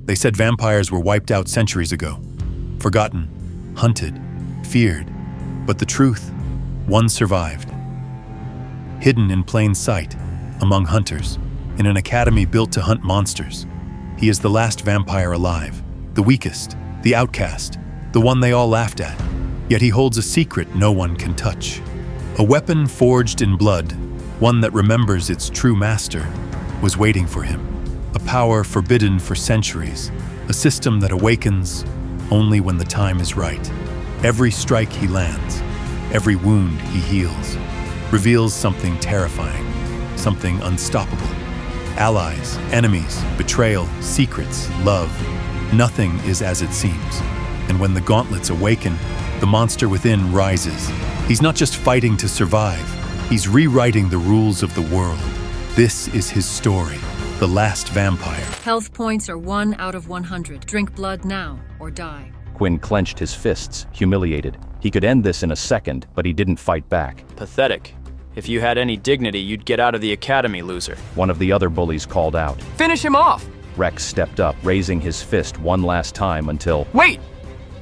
They said vampires were wiped out centuries ago, forgotten, hunted, feared. But the truth, one survived. Hidden in plain sight, among hunters, in an academy built to hunt monsters. He is the last vampire alive, the weakest, the outcast, the one they all laughed at. Yet he holds a secret no one can touch. A weapon forged in blood, one that remembers its true master, was waiting for him. A power forbidden for centuries, a system that awakens only when the time is right. Every strike he lands, every wound he heals, reveals something terrifying, something unstoppable. Allies, enemies, betrayal, secrets, love. Nothing is as it seems. And when the gauntlets awaken, the monster within rises. He's not just fighting to survive, he's rewriting the rules of the world. This is his story, the last vampire. Health points are 1 out of 100. Drink blood now or die. Quinn clenched his fists, humiliated. He could end this in a second, but he didn't fight back. Pathetic. If you had any dignity, you'd get out of the academy, loser. One of the other bullies called out. Finish him off! Rex stepped up, raising his fist one last time until... Wait!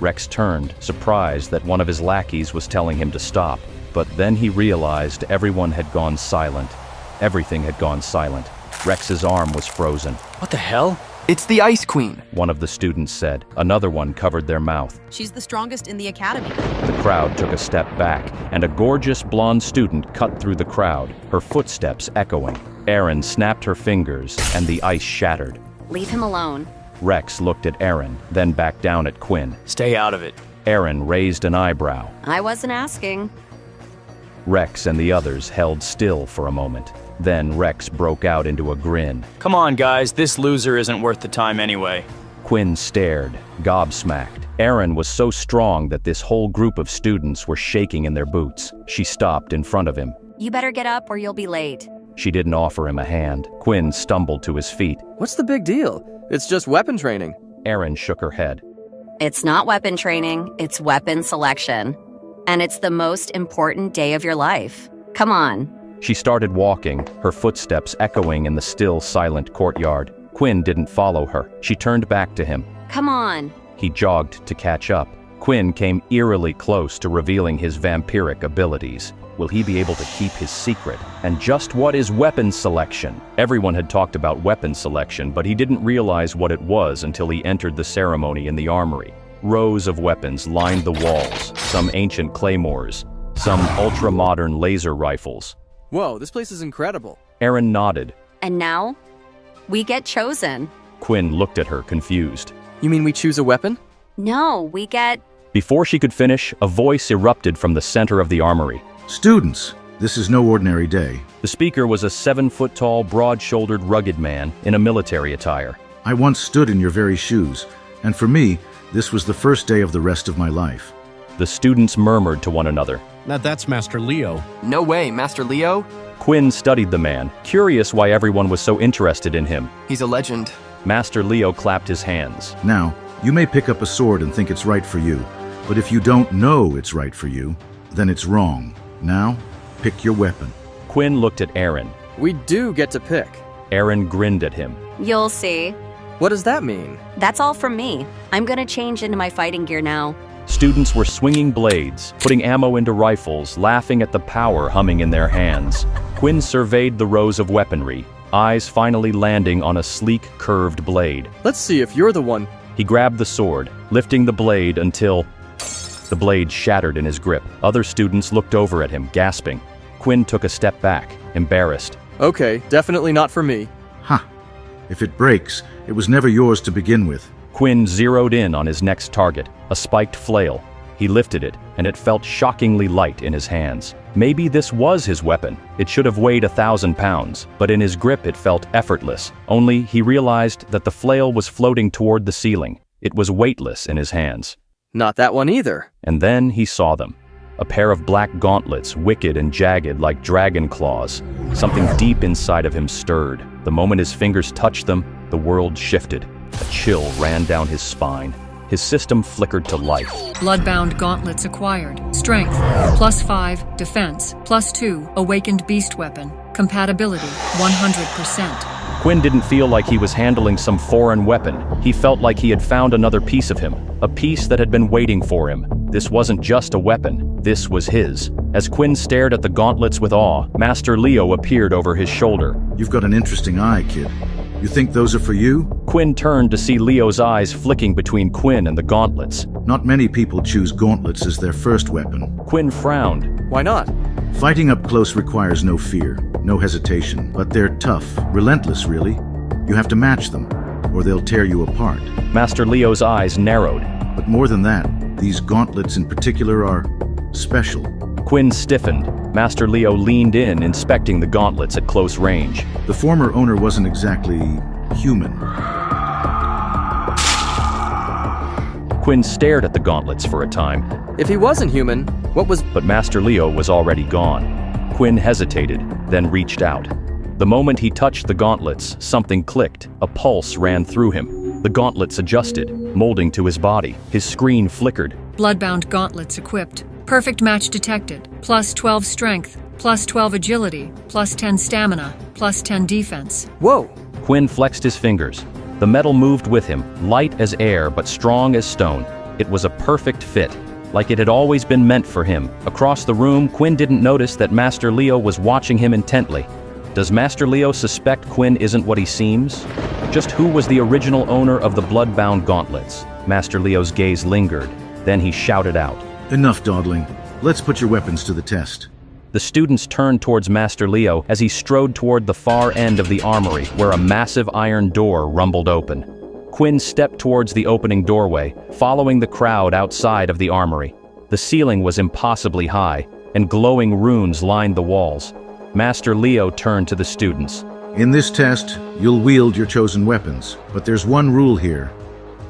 Rex turned, surprised that one of his lackeys was telling him to stop. But then he realized everyone had gone silent. Everything had gone silent. Rex's arm was frozen. What the hell? It's the Ice Queen, one of the students said. Another one covered their mouth. She's the strongest in the academy. The crowd took a step back, and a gorgeous blonde student cut through the crowd, her footsteps echoing. Erin snapped her fingers, and the ice shattered. Leave him alone. Rex looked at Erin, then back down at Quinn. Stay out of it. Erin raised an eyebrow. I wasn't asking. Rex and the others held still for a moment. Then Rex broke out into a grin. Come on, guys, this loser isn't worth the time anyway. Quinn stared, gobsmacked. Erin was so strong that this whole group of students were shaking in their boots. She stopped in front of him. You better get up or you'll be late. She didn't offer him a hand. Quinn stumbled to his feet. What's the big deal? It's just weapon training. Erin shook her head. It's not weapon training, it's weapon selection. And it's the most important day of your life. Come on. She started walking, her footsteps echoing in the still, silent courtyard. Quinn didn't follow her. She turned back to him. Come on. He jogged to catch up. Quinn came eerily close to revealing his vampiric abilities. Will he be able to keep his secret? And just what is weapon selection? Everyone had talked about weapon selection, but he didn't realize what it was until he entered the ceremony in the armory. Rows of weapons lined the walls, some ancient claymores, some ultra-modern laser rifles. Whoa, this place is incredible. Erin nodded. And now, we get chosen. Quinn looked at her, confused. You mean we choose a weapon? No, we get... Before she could finish, a voice erupted from the center of the armory. Students, this is no ordinary day. The speaker was a 7-foot-tall, broad-shouldered, rugged man in a military attire. I once stood in your very shoes, and for me, this was the first day of the rest of my life. The students murmured to one another. Now that's Master Leo. No way, Master Leo? Quinn studied the man, curious why everyone was so interested in him. He's a legend. Master Leo clapped his hands. Now, you may pick up a sword and think it's right for you, but if you don't know it's right for you, then it's wrong. Now, pick your weapon. Quinn looked at Erin. We do get to pick. Erin grinned at him. You'll see. What does that mean? That's all from me. I'm gonna change into my fighting gear now. Students were swinging blades, putting ammo into rifles, laughing at the power humming in their hands. Quinn surveyed the rows of weaponry, eyes finally landing on a sleek, curved blade. Let's see if you're the one. He grabbed the sword, lifting the blade until the blade shattered in his grip. Other students looked over at him, gasping. Quinn took a step back, embarrassed. Okay, definitely not for me. Ha! If it breaks, it was never yours to begin with. Quinn zeroed in on his next target, a spiked flail. He lifted it, and it felt shockingly light in his hands. Maybe this was his weapon. It should have weighed 1,000 pounds, but in his grip it felt effortless. Only he realized that the flail was floating toward the ceiling. It was weightless in his hands. Not that one either. And then he saw them. A pair of black gauntlets, wicked and jagged like dragon claws. Something deep inside of him stirred. The moment his fingers touched them, the world shifted. A chill ran down his spine. His system flickered to life. Bloodbound gauntlets acquired. Strength, +5. Defense, +2. Awakened beast weapon. Compatibility, 100%. Quinn didn't feel like he was handling some foreign weapon. He felt like he had found another piece of him, a piece that had been waiting for him. This wasn't just a weapon, this was his. As Quinn stared at the gauntlets with awe, Master Leo appeared over his shoulder. You've got an interesting eye, kid. You think those are for you? Quinn turned to see Leo's eyes flicking between Quinn and the gauntlets. Not many people choose gauntlets as their first weapon. Quinn frowned. Why not? Fighting up close requires no fear, no hesitation, but they're tough, relentless really. You have to match them, or they'll tear you apart. Master Leo's eyes narrowed. But more than that, these gauntlets in particular are special. Quinn stiffened. Master Leo leaned in, inspecting the gauntlets at close range. The former owner wasn't exactly human. Quinn stared at the gauntlets for a time. If he wasn't human, what was... But Master Leo was already gone. Quinn hesitated, then reached out. The moment he touched the gauntlets, something clicked. A pulse ran through him. The gauntlets adjusted, molding to his body. His screen flickered. Bloodbound gauntlets equipped. Perfect match detected. Plus 12 strength. Plus 12 agility. Plus 10 stamina. Plus 10 defense. Whoa! Quinn flexed his fingers. The metal moved with him, light as air but strong as stone. It was a perfect fit, like it had always been meant for him. Across the room, Quinn didn't notice that Master Leo was watching him intently. Does Master Leo suspect Quinn isn't what he seems? Just who was the original owner of the bloodbound gauntlets? Master Leo's gaze lingered. Then he shouted out. Enough dawdling. Let's put your weapons to the test. The students turned towards Master Leo as he strode toward the far end of the armory, where a massive iron door rumbled open. Quinn stepped towards the opening doorway, following the crowd outside of the armory. The ceiling was impossibly high, and glowing runes lined the walls. Master Leo turned to the students. In this test, you'll wield your chosen weapons, but there's one rule here.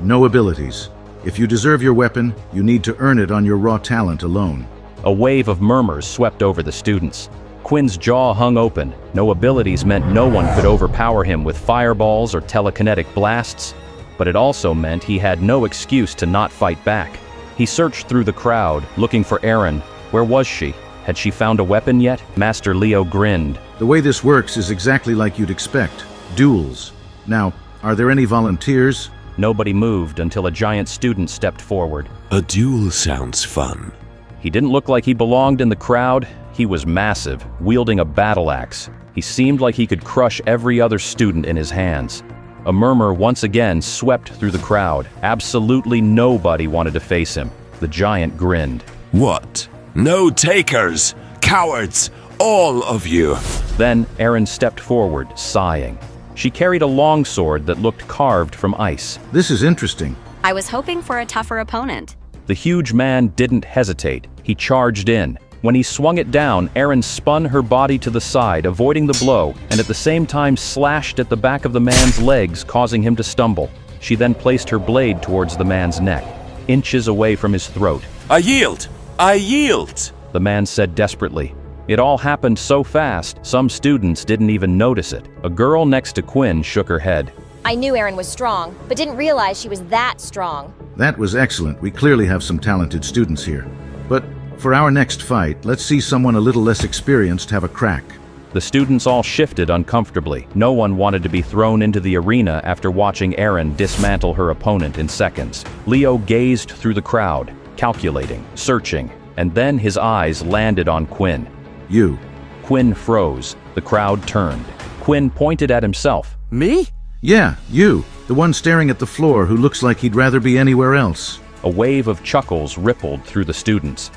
No abilities. If you deserve your weapon, you need to earn it on your raw talent alone. A wave of murmurs swept over the students. Quinn's jaw hung open. No abilities meant no one could overpower him with fireballs or telekinetic blasts, but it also meant he had no excuse to not fight back. He searched through the crowd, looking for Erin. Where was she? Had she found a weapon yet? Master Leo grinned. The way this works is exactly like you'd expect. Duels. Now, are there any volunteers? Nobody moved until a giant student stepped forward. A duel sounds fun. He didn't look like he belonged in the crowd. He was massive, wielding a battle axe. He seemed like he could crush every other student in his hands. A murmur once again swept through the crowd. Absolutely nobody wanted to face him. The giant grinned. What? No takers! Cowards! All of you! Then Erin stepped forward, sighing. She carried a longsword that looked carved from ice. This is interesting. I was hoping for a tougher opponent. The huge man didn't hesitate. He charged in. When he swung it down, Erin spun her body to the side, avoiding the blow, and at the same time slashed at the back of the man's legs, causing him to stumble. She then placed her blade towards the man's neck, inches away from his throat. I yield! I yield! The man said desperately. It all happened so fast, some students didn't even notice it. A girl next to Quinn shook her head. I knew Erin was strong, but didn't realize she was that strong. That was excellent. We clearly have some talented students here. But for our next fight, let's see someone a little less experienced have a crack. The students all shifted uncomfortably. No one wanted to be thrown into the arena after watching Erin dismantle her opponent in seconds. Leo gazed through the crowd, calculating, searching, and then his eyes landed on Quinn. You. Quinn froze. The crowd turned. Quinn pointed at himself. Me? Yeah, you. The one staring at the floor who looks like he'd rather be anywhere else. A wave of chuckles rippled through the students.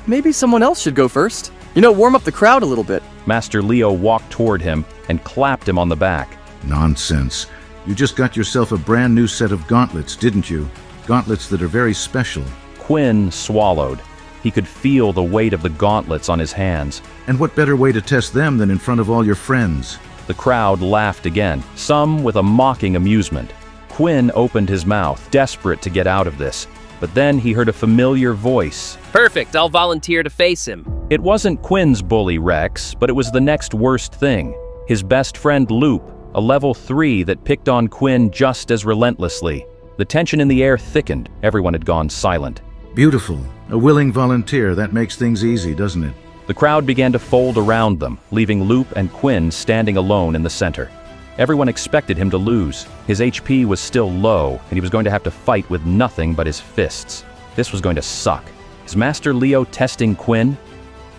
Maybe someone else should go first. Warm up the crowd a little bit. Master Leo walked toward him and clapped him on the back. Nonsense. You just got yourself a brand new set of gauntlets, didn't you? Gauntlets that are very special. Quinn swallowed. He could feel the weight of the gauntlets on his hands. And what better way to test them than in front of all your friends? The crowd laughed again, some with a mocking amusement. Quinn opened his mouth, desperate to get out of this. But then he heard a familiar voice. Perfect, I'll volunteer to face him. It wasn't Quinn's bully Rex, but it was the next worst thing. His best friend Loop, a level 3 that picked on Quinn just as relentlessly. The tension in the air thickened. Everyone had gone silent. Beautiful. A willing volunteer. That makes things easy, doesn't it? The crowd began to fold around them, leaving Loop and Quinn standing alone in the center. Everyone expected him to lose. His HP was still low, and he was going to have to fight with nothing but his fists. This was going to suck. Is Master Leo testing Quinn?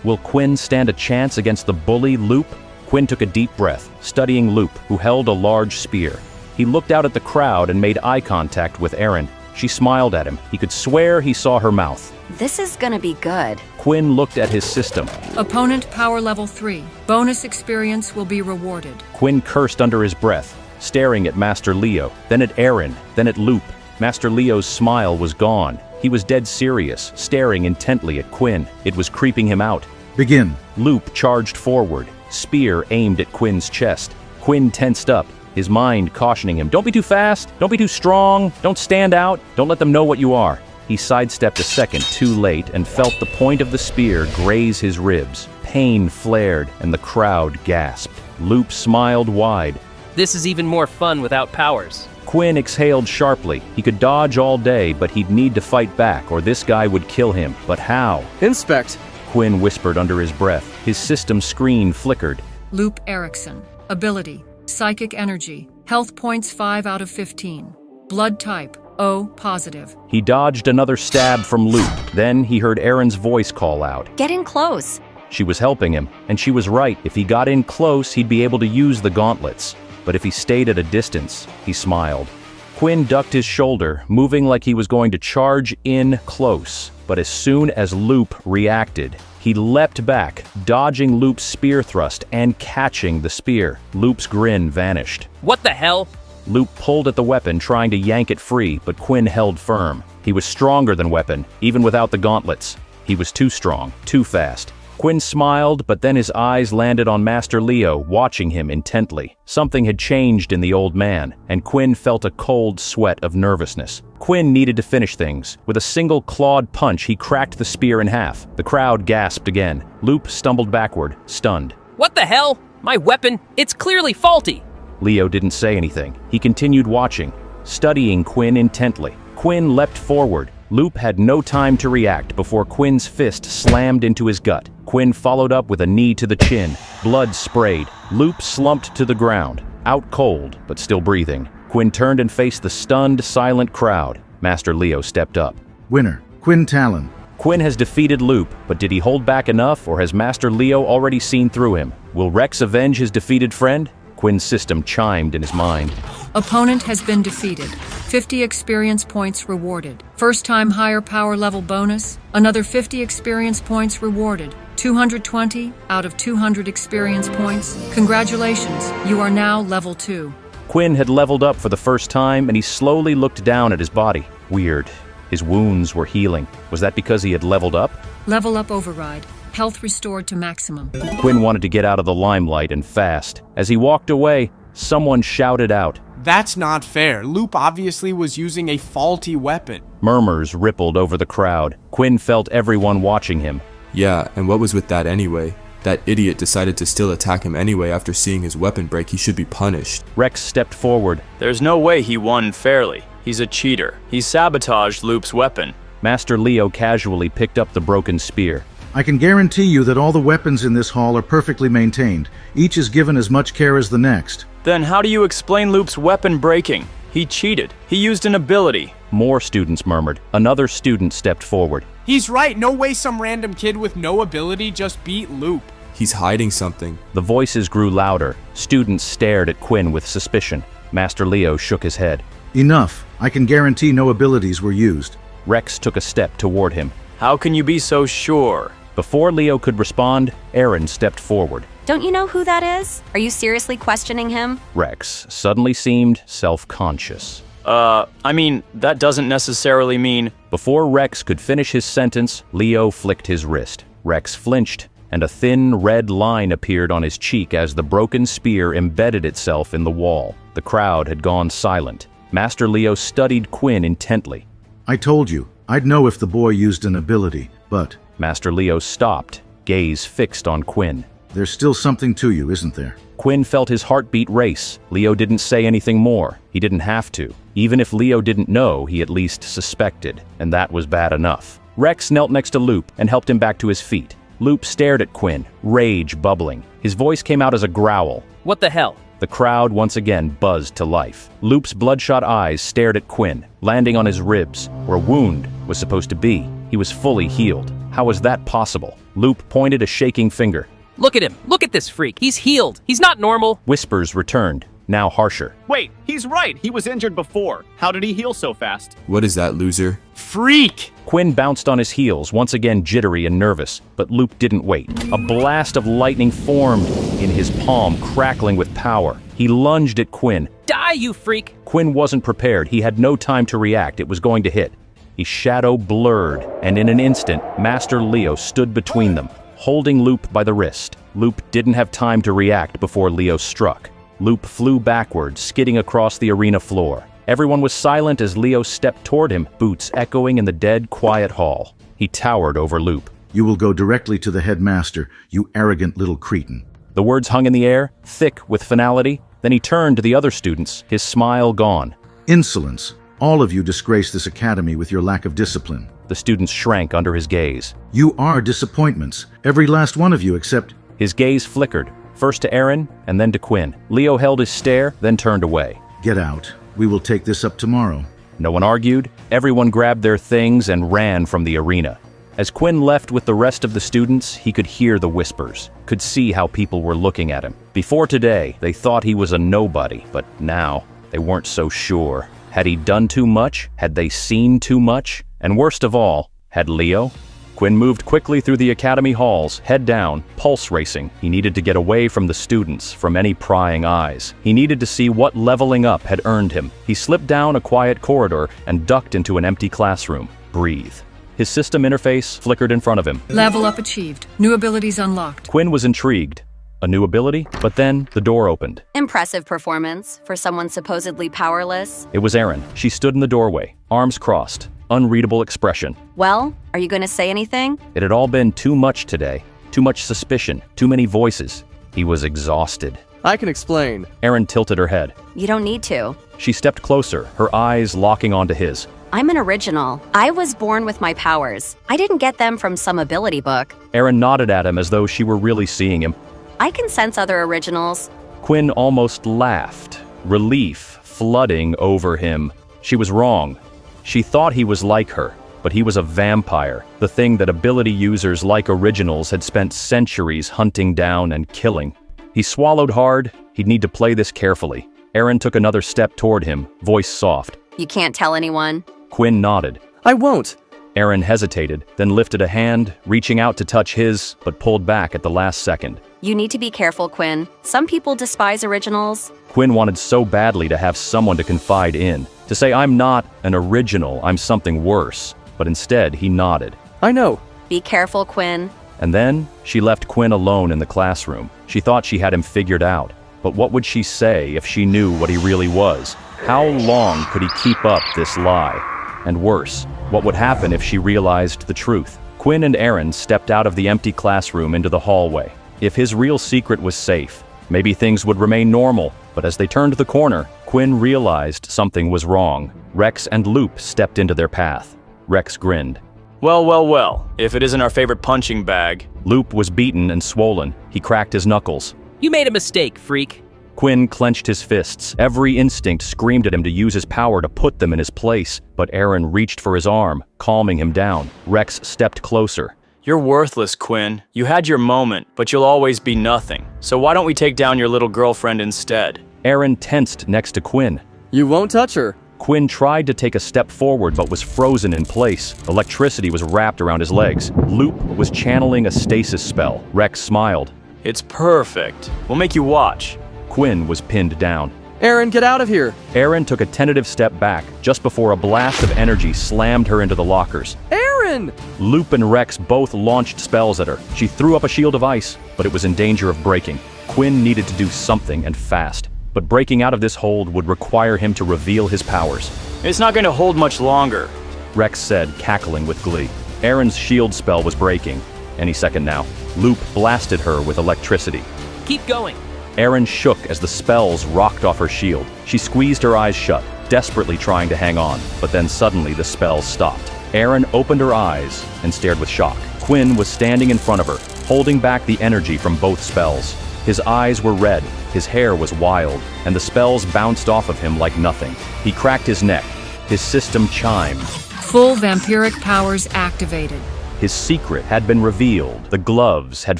Will Quinn stand a chance against the bully Loop? Quinn took a deep breath, studying Loop, who held a large spear. He looked out at the crowd and made eye contact with Erin. She smiled at him. He could swear he saw her mouth. This is gonna be good. Quinn looked at his system. Opponent power level 3. Bonus experience will be rewarded. Quinn cursed under his breath, staring at Master Leo, then at Erin, then at Loop. Master Leo's smile was gone. He was dead serious, staring intently at Quinn. It was creeping him out. Begin. Loop charged forward, spear aimed at Quinn's chest. Quinn tensed up, his mind cautioning him, don't be too fast, don't be too strong, don't stand out, don't let them know what you are. He sidestepped a second too late and felt the point of the spear graze his ribs. Pain flared and the crowd gasped. Loop smiled wide. This is even more fun without powers. Quinn exhaled sharply. He could dodge all day, but he'd need to fight back or this guy would kill him. But how? Inspect. Quinn whispered under his breath. His system screen flickered. Loop Erickson. Ability. Psychic energy. Health points 5 out of 15. Blood type. O positive. He dodged another stab from Loop. Then he heard Erin's voice call out. Get in close. She was helping him, and she was right. If he got in close, he'd be able to use the gauntlets. But if he stayed at a distance, he smiled. Quinn ducked his shoulder, moving like he was going to charge in close. But as soon as Loop reacted, he leapt back, dodging Loop's spear thrust and catching the spear. Loop's grin vanished. What the hell? Loop pulled at the weapon, trying to yank it free, but Quinn held firm. He was stronger than Weapon, even without the gauntlets. He was too strong, too fast. Quinn smiled, but then his eyes landed on Master Leo, watching him intently. Something had changed in the old man, and Quinn felt a cold sweat of nervousness. Quinn needed to finish things. With a single clawed punch, he cracked the spear in half. The crowd gasped again. Loop stumbled backward, stunned. What the hell? My weapon? It's clearly faulty. Leo didn't say anything. He continued watching, studying Quinn intently. Quinn leapt forward. Loop had no time to react before Quinn's fist slammed into his gut. Quinn followed up with a knee to the chin. Blood sprayed. Loop slumped to the ground, out cold, but still breathing. Quinn turned and faced the stunned, silent crowd. Master Leo stepped up. Winner, Quinn Talon. Quinn has defeated Loop, but did he hold back enough, or has Master Leo already seen through him? Will Rex avenge his defeated friend? Quinn's system chimed in his mind. Opponent has been defeated. 50 experience points rewarded. First time higher power level bonus. Another 50 experience points rewarded. 220 out of 200 experience points. Congratulations, you are now level 2. Quinn had leveled up for the first time, and he slowly looked down at his body. Weird. His wounds were healing. Was that because he had leveled up? Level up override. Health restored to maximum. Quinn wanted to get out of the limelight and fast. As he walked away, someone shouted out. That's not fair. Loop obviously was using a faulty weapon. Murmurs rippled over the crowd. Quinn felt everyone watching him. Yeah, and what was with that anyway? That idiot decided to still attack him anyway after seeing his weapon break. He should be punished. Rex stepped forward. There's no way he won fairly. He's a cheater. He sabotaged Loop's weapon. Master Leo casually picked up the broken spear. I can guarantee you that all the weapons in this hall are perfectly maintained. Each is given as much care as the next. Then how do you explain Loop's weapon breaking? He cheated. He used an ability. More students murmured. Another student stepped forward. He's right. No way some random kid with no ability just beat Loop. He's hiding something. The voices grew louder. Students stared at Quinn with suspicion. Master Leo shook his head. Enough. I can guarantee no abilities were used. Rex took a step toward him. How can you be so sure? Before Leo could respond, Erin stepped forward. Don't you know who that is? Are you seriously questioning him? Rex suddenly seemed self-conscious. I mean, that doesn't necessarily mean... Before Rex could finish his sentence, Leo flicked his wrist. Rex flinched, and a thin red line appeared on his cheek as the broken spear embedded itself in the wall. The crowd had gone silent. Master Leo studied Quinn intently. I told you, I'd know if the boy used an ability, but... Master Leo stopped, gaze fixed on Quinn. There's still something to you, isn't there? Quinn felt his heartbeat race. Leo didn't say anything more. He didn't have to. Even if Leo didn't know, he at least suspected, and that was bad enough. Rex knelt next to Loop and helped him back to his feet. Loop stared at Quinn, rage bubbling. His voice came out as a growl. What the hell? The crowd once again buzzed to life. Loop's bloodshot eyes stared at Quinn, landing on his ribs, where a wound was supposed to be. He was fully healed. How was that possible? Loop pointed a shaking finger. Look at him. Look at this freak. He's healed. He's not normal. Whispers returned, now harsher. Wait, he's right. He was injured before. How did he heal so fast? What is that, loser? Freak! Quinn bounced on his heels, once again jittery and nervous, but Loop didn't wait. A blast of lightning formed in his palm, crackling with power. He lunged at Quinn. Die, you freak! Quinn wasn't prepared. He had no time to react. It was going to hit. His shadow blurred, and in an instant, Master Leo stood between them, holding Loop by the wrist. Loop didn't have time to react before Leo struck. Loop flew backwards, skidding across the arena floor. Everyone was silent as Leo stepped toward him, boots echoing in the dead, quiet hall. He towered over Loop. You will go directly to the headmaster, you arrogant little cretin. The words hung in the air, thick with finality. Then he turned to the other students, his smile gone. Insolence. All of you disgrace this academy with your lack of discipline. The students shrank under his gaze. You are disappointments, every last one of you except... His gaze flickered, first to Aaron and then to Quinn. Leo held his stare, then turned away. Get out. We will take this up tomorrow. No one argued. Everyone grabbed their things and ran from the arena. As Quinn left with the rest of the students, he could hear the whispers, could see how people were looking at him. Before today, they thought he was a nobody, but now they weren't so sure. Had he done too much? Had they seen too much? And worst of all, had Leo? Quinn moved quickly through the academy halls, head down, pulse racing. He needed to get away from the students, from any prying eyes. He needed to see what leveling up had earned him. He slipped down a quiet corridor and ducked into an empty classroom. Breathe. His system interface flickered in front of him. Level up achieved. New abilities unlocked. Quinn was intrigued. A new ability? But then the door opened. Impressive performance for someone supposedly powerless. It was Erin. She stood in the doorway, arms crossed, unreadable expression. Well, are you going to say anything? It had all been too much today. Too much suspicion, too many voices. He was exhausted. I can explain. Erin tilted her head. You don't need to. She stepped closer, her eyes locking onto his. I'm an original. I was born with my powers. I didn't get them from some ability book. Erin nodded at him as though she were really seeing him. I can sense other originals. Quinn almost laughed, relief flooding over him. She was wrong. She thought he was like her, but he was a vampire, the thing that ability users like originals had spent centuries hunting down and killing. He swallowed hard. He'd need to play this carefully. Erin took another step toward him, voice soft. You can't tell anyone? Quinn nodded. I won't. Erin hesitated, then lifted a hand, reaching out to touch his, but pulled back at the last second. You need to be careful, Quinn. Some people despise originals. Quinn wanted so badly to have someone to confide in, to say, I'm not an original, I'm something worse. But instead, he nodded. I know. Be careful, Quinn. And then, she left Quinn alone in the classroom. She thought she had him figured out. But what would she say if she knew what he really was? How long could he keep up this lie? And worse, what would happen if she realized the truth? Quinn and Erin stepped out of the empty classroom into the hallway. If his real secret was safe, maybe things would remain normal. But as they turned the corner, Quinn realized something was wrong. Rex and Loop stepped into their path. Rex grinned. Well, well, well, if it isn't our favorite punching bag. Loop was beaten and swollen. He cracked his knuckles. You made a mistake, freak. Quinn clenched his fists. Every instinct screamed at him to use his power to put them in his place. But Erin reached for his arm, calming him down. Rex stepped closer. You're worthless, Quinn. You had your moment, but you'll always be nothing. So why don't we take down your little girlfriend instead? Erin tensed next to Quinn. You won't touch her. Quinn tried to take a step forward but was frozen in place. Electricity was wrapped around his legs. Loop was channeling a stasis spell. Rex smiled. It's perfect. We'll make you watch. Quinn was pinned down. Erin, get out of here! Erin took a tentative step back, just before a blast of energy slammed her into the lockers. Erin! Loop and Rex both launched spells at her. She threw up a shield of ice, but it was in danger of breaking. Quinn needed to do something, and fast. But breaking out of this hold would require him to reveal his powers. It's not going to hold much longer, Rex said, cackling with glee. Erin's shield spell was breaking. Any second now. Loop blasted her with electricity. Keep going. Erin shook as the spells rocked off her shield. She squeezed her eyes shut, desperately trying to hang on, but then suddenly the spells stopped. Erin opened her eyes and stared with shock. Quinn was standing in front of her, holding back the energy from both spells. His eyes were red, his hair was wild, and the spells bounced off of him like nothing. He cracked his neck. His system chimed. Full vampiric powers activated. His secret had been revealed. The gloves had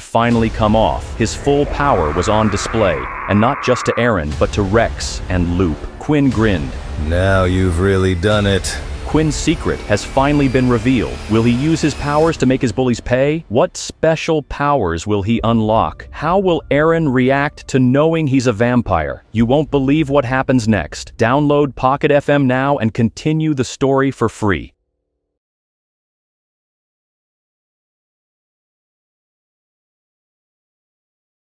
finally come off. His full power was on display, and not just to Aaron, but to Rex and Loop. Quinn grinned. Now you've really done it. Quinn's secret has finally been revealed. Will he use his powers to make his bullies pay? What special powers will he unlock? How will Aaron react to knowing he's a vampire? You won't believe what happens next. Download Pocket FM now and continue the story for free.